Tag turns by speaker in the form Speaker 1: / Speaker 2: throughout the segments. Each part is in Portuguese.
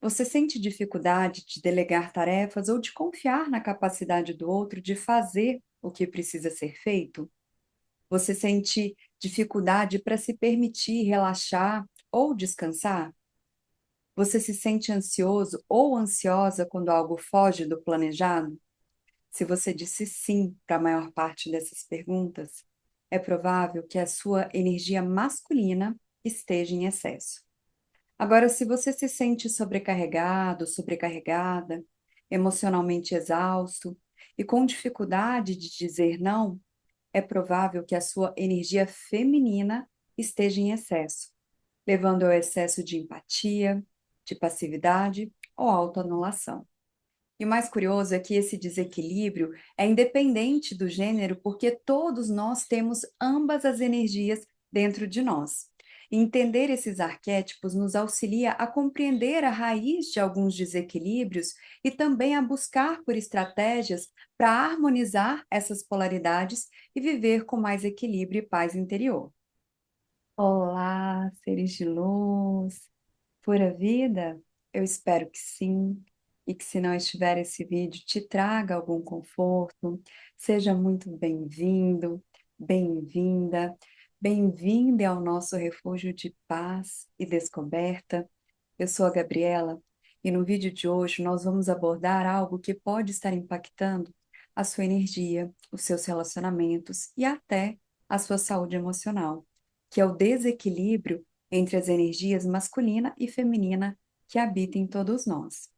Speaker 1: Você sente dificuldade de delegar tarefas ou de confiar na capacidade do outro de fazer o que precisa ser feito? Você sente dificuldade para se permitir relaxar ou descansar? Você se sente ansioso ou ansiosa quando algo foge do planejado? Se você disse sim para a maior parte dessas perguntas, é provável que a sua energia masculina esteja em excesso. Agora, se você se sente sobrecarregado, sobrecarregada, emocionalmente exausto e com dificuldade de dizer não, é provável que a sua energia feminina esteja em excesso, levando ao excesso de empatia, de passividade ou autoanulação. E o mais curioso é que esse desequilíbrio é independente do gênero, porque todos nós temos ambas as energias dentro de nós. E entender esses arquétipos nos auxilia a compreender a raiz de alguns desequilíbrios e também a buscar por estratégias para harmonizar essas polaridades e viver com mais equilíbrio e paz interior. Olá, seres de luz! Pura vida? Eu espero que sim, e que se não estiver esse vídeo te traga algum conforto. Seja muito bem-vindo, bem-vinda, bem-vinda ao nosso refúgio de paz e descoberta. Eu sou a Gabriela e no vídeo de hoje nós vamos abordar algo que pode estar impactando a sua energia, os seus relacionamentos e até a sua saúde emocional, que é o desequilíbrio entre as energias masculina e feminina que habitam em todos nós.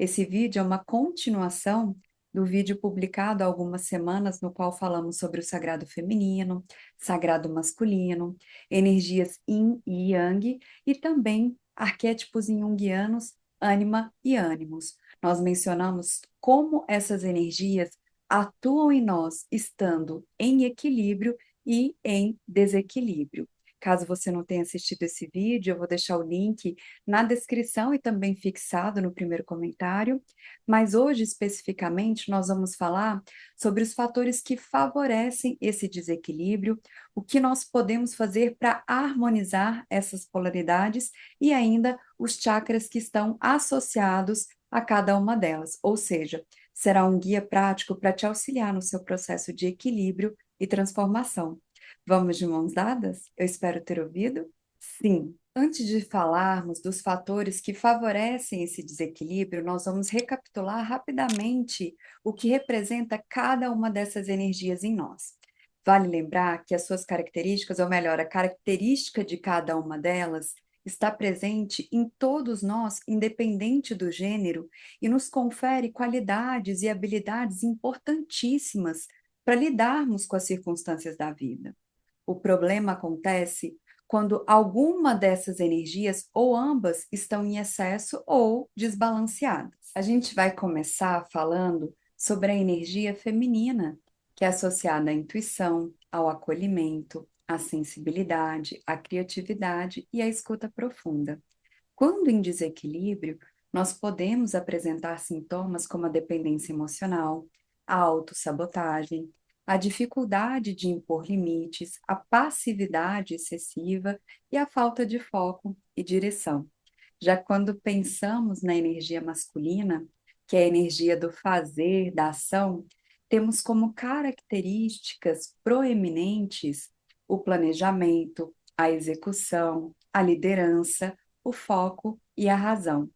Speaker 1: Esse vídeo é uma continuação do vídeo publicado há algumas semanas, no qual falamos sobre o sagrado feminino, sagrado masculino, energias yin e yang e também arquétipos junguianos, ânima e ânimos. Nós mencionamos como essas energias atuam em nós, estando em equilíbrio e em desequilíbrio. Caso você não tenha assistido esse vídeo, eu vou deixar o link na descrição e também fixado no primeiro comentário. Mas hoje, especificamente, nós vamos falar sobre os fatores que favorecem esse desequilíbrio, o que nós podemos fazer para harmonizar essas polaridades e ainda os chakras que estão associados a cada uma delas. Ou seja, será um guia prático para te auxiliar no seu processo de equilíbrio e transformação. Vamos de mãos dadas? Eu espero ter ouvido. Sim. Antes de falarmos dos fatores que favorecem esse desequilíbrio, nós vamos recapitular rapidamente o que representa cada uma dessas energias em nós. Vale lembrar que as suas características, ou melhor, a característica de cada uma delas, está presente em todos nós, independente do gênero, e nos confere qualidades e habilidades importantíssimas para lidarmos com as circunstâncias da vida. O problema acontece quando alguma dessas energias ou ambas estão em excesso ou desbalanceadas. A gente vai começar falando sobre a energia feminina, que é associada à intuição, ao acolhimento, à sensibilidade, à criatividade e à escuta profunda. Quando em desequilíbrio, nós podemos apresentar sintomas como a dependência emocional, a autossabotagem, a dificuldade de impor limites, a passividade excessiva e a falta de foco e direção. Já quando pensamos na energia masculina, que é a energia do fazer, da ação, temos como características proeminentes o planejamento, a execução, a liderança, o foco e a razão.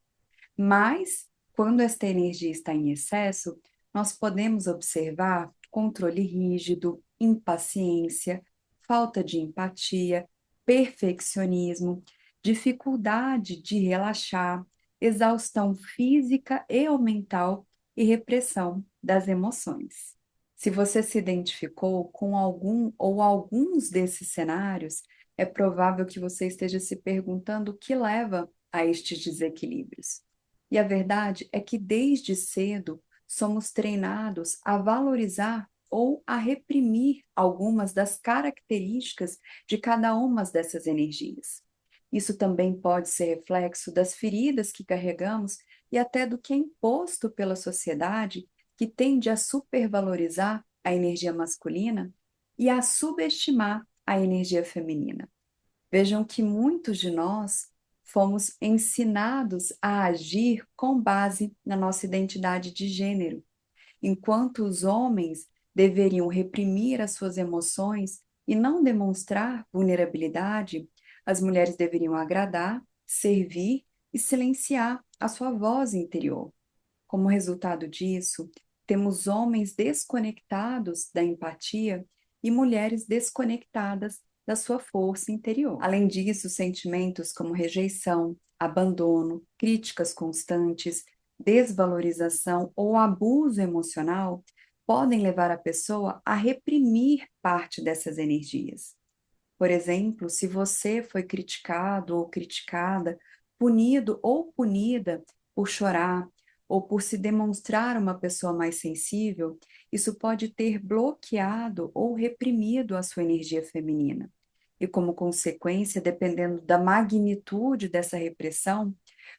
Speaker 1: Mas, quando esta energia está em excesso, nós podemos observar controle rígido, impaciência, falta de empatia, perfeccionismo, dificuldade de relaxar, exaustão física e ou mental e repressão das emoções. Se você se identificou com algum ou alguns desses cenários, é provável que você esteja se perguntando o que leva a estes desequilíbrios. E a verdade é que desde cedo somos treinados a valorizar ou a reprimir algumas das características de cada uma dessas energias. Isso também pode ser reflexo das feridas que carregamos e até do que é imposto pela sociedade, que tende a supervalorizar a energia masculina e a subestimar a energia feminina. Vejam que muitos de nós fomos ensinados a agir com base na nossa identidade de gênero. Enquanto os homens deveriam reprimir as suas emoções e não demonstrar vulnerabilidade, as mulheres deveriam agradar, servir e silenciar a sua voz interior. Como resultado disso, temos homens desconectados da empatia e mulheres desconectadas da sua força interior. Além disso, sentimentos como rejeição, abandono, críticas constantes, desvalorização ou abuso emocional podem levar a pessoa a reprimir parte dessas energias. Por exemplo, se você foi criticado ou criticada, punido ou punida por chorar ou por se demonstrar uma pessoa mais sensível, isso pode ter bloqueado ou reprimido a sua energia feminina. E como consequência, dependendo da magnitude dessa repressão,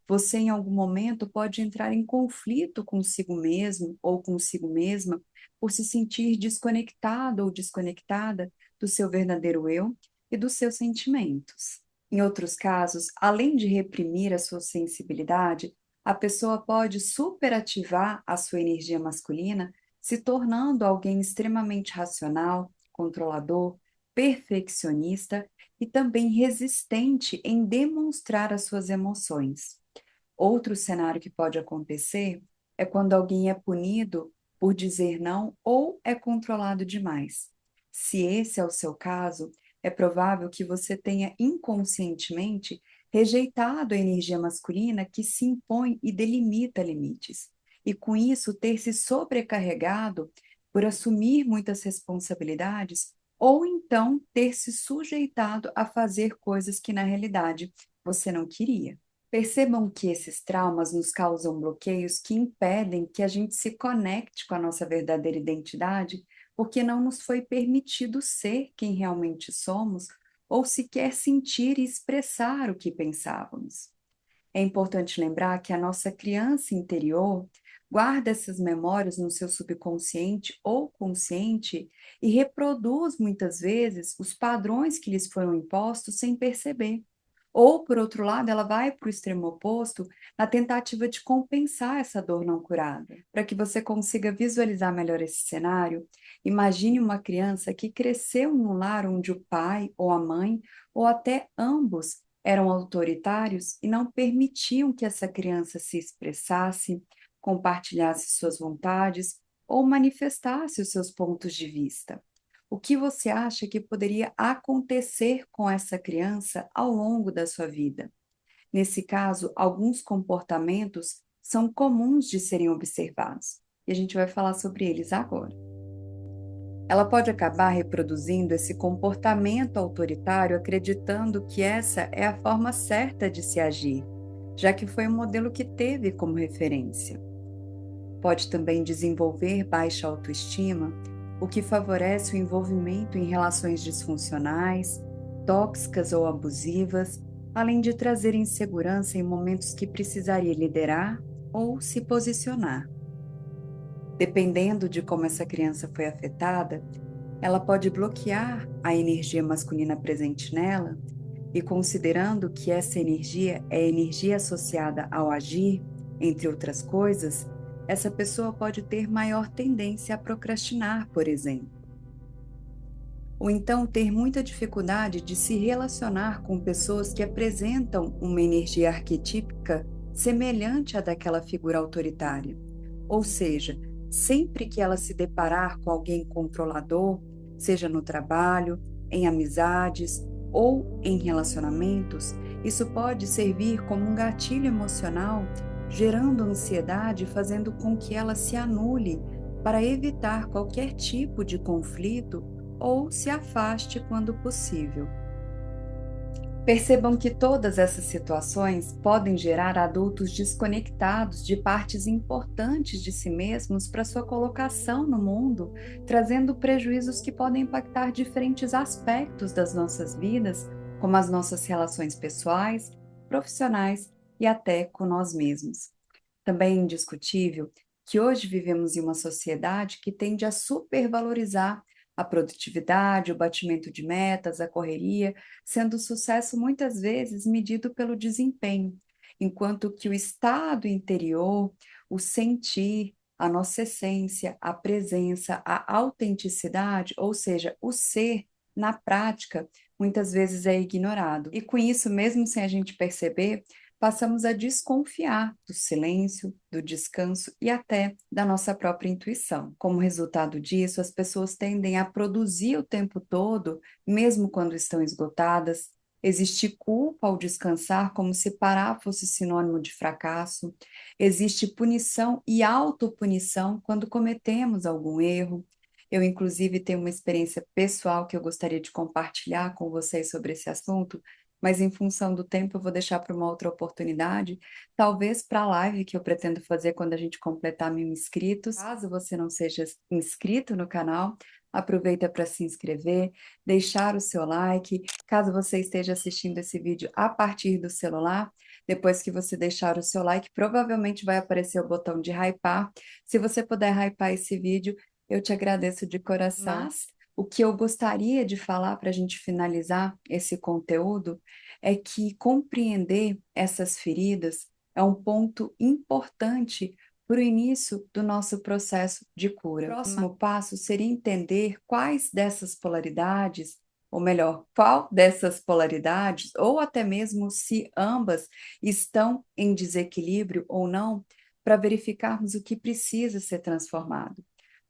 Speaker 1: você em algum momento pode entrar em conflito consigo mesmo ou consigo mesma por se sentir desconectado ou desconectada do seu verdadeiro eu e dos seus sentimentos. Em outros casos, além de reprimir a sua sensibilidade, a pessoa pode superativar a sua energia masculina, se tornando alguém extremamente racional, controlador, perfeccionista e também resistente em demonstrar as suas emoções. Outro cenário que pode acontecer é quando alguém é punido por dizer não ou é controlado demais. Se esse é o seu caso, é provável que você tenha inconscientemente rejeitado a energia masculina que se impõe e delimita limites, e com isso ter se sobrecarregado por assumir muitas responsabilidades ou então ter se sujeitado a fazer coisas que na realidade você não queria. Percebam que esses traumas nos causam bloqueios que impedem que a gente se conecte com a nossa verdadeira identidade, porque não nos foi permitido ser quem realmente somos ou sequer sentir e expressar o que pensávamos. É importante lembrar que a nossa criança interior guarda essas memórias no seu subconsciente ou consciente e reproduz muitas vezes os padrões que lhes foram impostos sem perceber. Ou, por outro lado, ela vai para o extremo oposto na tentativa de compensar essa dor não curada. Para que você consiga visualizar melhor esse cenário, imagine uma criança que cresceu em um lar onde o pai ou a mãe, ou até ambos, eram autoritários e não permitiam que essa criança se expressasse, compartilhasse suas vontades ou manifestasse os seus pontos de vista. O que você acha que poderia acontecer com essa criança ao longo da sua vida? Nesse caso, alguns comportamentos são comuns de serem observados, e a gente vai falar sobre eles agora. Ela pode acabar reproduzindo esse comportamento autoritário, acreditando que essa é a forma certa de se agir, já que foi o modelo que teve como referência. Pode também desenvolver baixa autoestima, o que favorece o envolvimento em relações disfuncionais, tóxicas ou abusivas, além de trazer insegurança em momentos que precisaria liderar ou se posicionar. Dependendo de como essa criança foi afetada, ela pode bloquear a energia masculina presente nela, e considerando que essa energia é energia associada ao agir, entre outras coisas, essa pessoa pode ter maior tendência a procrastinar, por exemplo. Ou então ter muita dificuldade de se relacionar com pessoas que apresentam uma energia arquetípica semelhante à daquela figura autoritária. Ou seja, sempre que ela se deparar com alguém controlador, seja no trabalho, em amizades ou em relacionamentos, isso pode servir como um gatilho emocional, gerando ansiedade e fazendo com que ela se anule para evitar qualquer tipo de conflito ou se afaste quando possível. Percebam que todas essas situações podem gerar adultos desconectados de partes importantes de si mesmos para sua colocação no mundo, trazendo prejuízos que podem impactar diferentes aspectos das nossas vidas, como as nossas relações pessoais, profissionais e até com nós mesmos. Também é indiscutível que hoje vivemos em uma sociedade que tende a supervalorizar a produtividade, o batimento de metas, a correria, sendo o sucesso muitas vezes medido pelo desempenho, enquanto que o estado interior, o sentir, a nossa essência, a presença, a autenticidade, ou seja, o ser, na prática, muitas vezes é ignorado. E com isso, mesmo sem a gente perceber, passamos a desconfiar do silêncio, do descanso e até da nossa própria intuição. Como resultado disso, as pessoas tendem a produzir o tempo todo, mesmo quando estão esgotadas. Existe culpa ao descansar, como se parar fosse sinônimo de fracasso. Existe punição e autopunição quando cometemos algum erro. Eu, inclusive, tenho uma experiência pessoal que eu gostaria de compartilhar com vocês sobre esse assunto, mas em função do tempo eu vou deixar para uma outra oportunidade, talvez para a live que eu pretendo fazer quando a gente completar 1.000 inscritos. Caso você não seja inscrito no canal, aproveita para se inscrever, deixar o seu like. Caso você esteja assistindo esse vídeo a partir do celular, depois que você deixar o seu like, provavelmente vai aparecer o botão de hypar. Se você puder hypar esse vídeo, eu te agradeço de coração. Mas o que eu gostaria de falar para a gente finalizar esse conteúdo é que compreender essas feridas é um ponto importante para o início do nosso processo de cura. O próximo passo seria entender quais dessas polaridades, ou melhor, qual dessas polaridades, ou até mesmo se ambas estão em desequilíbrio ou não, para verificarmos o que precisa ser transformado.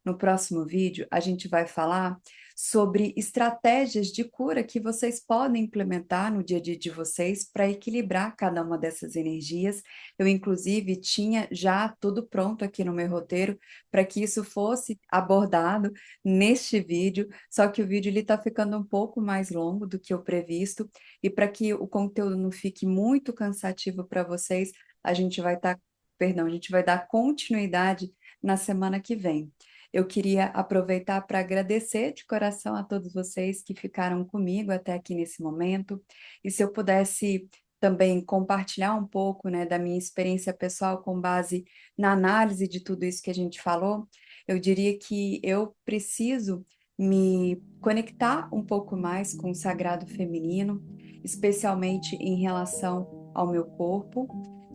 Speaker 1: No próximo vídeo, a gente vai falar sobre estratégias de cura que vocês podem implementar no dia a dia de vocês para equilibrar cada uma dessas energias. Eu, inclusive, tinha já tudo pronto aqui no meu roteiro para que isso fosse abordado neste vídeo, só que o vídeo está ficando um pouco mais longo do que o previsto, e para que o conteúdo não fique muito cansativo para vocês, a gente vai a gente vai dar continuidade na semana que vem. Eu queria aproveitar para agradecer de coração a todos vocês que ficaram comigo até aqui nesse momento. E se eu pudesse também compartilhar um pouco, né, da minha experiência pessoal com base na análise de tudo isso que a gente falou, eu diria que eu preciso me conectar um pouco mais com o sagrado feminino, especialmente em relação ao meu corpo,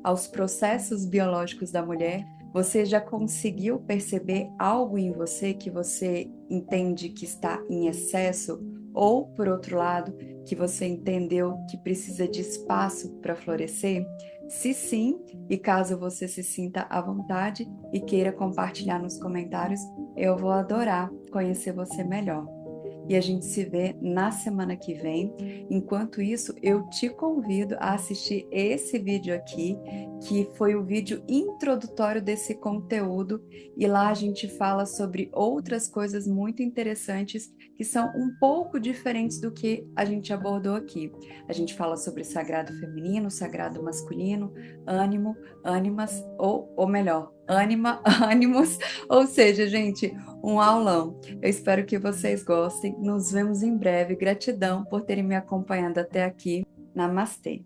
Speaker 1: aos processos biológicos da mulher. Você já conseguiu perceber algo em você que você entende que está em excesso? Ou, por outro lado, que você entendeu que precisa de espaço para florescer? Se sim, e caso você se sinta à vontade e queira compartilhar nos comentários, eu vou adorar conhecer você melhor. E a gente se vê na semana que vem. Enquanto isso, eu te convido a assistir esse vídeo aqui, que foi o vídeo introdutório desse conteúdo, e lá a gente fala sobre outras coisas muito interessantes que são um pouco diferentes do que a gente abordou aqui. A gente fala sobre sagrado feminino, sagrado masculino, ânimo, ânimas, ou melhor, ânima, ânimos, ou seja, gente, um aulão. Eu espero que vocês gostem. Nos vemos em breve. Gratidão por terem me acompanhado até aqui. Namastê.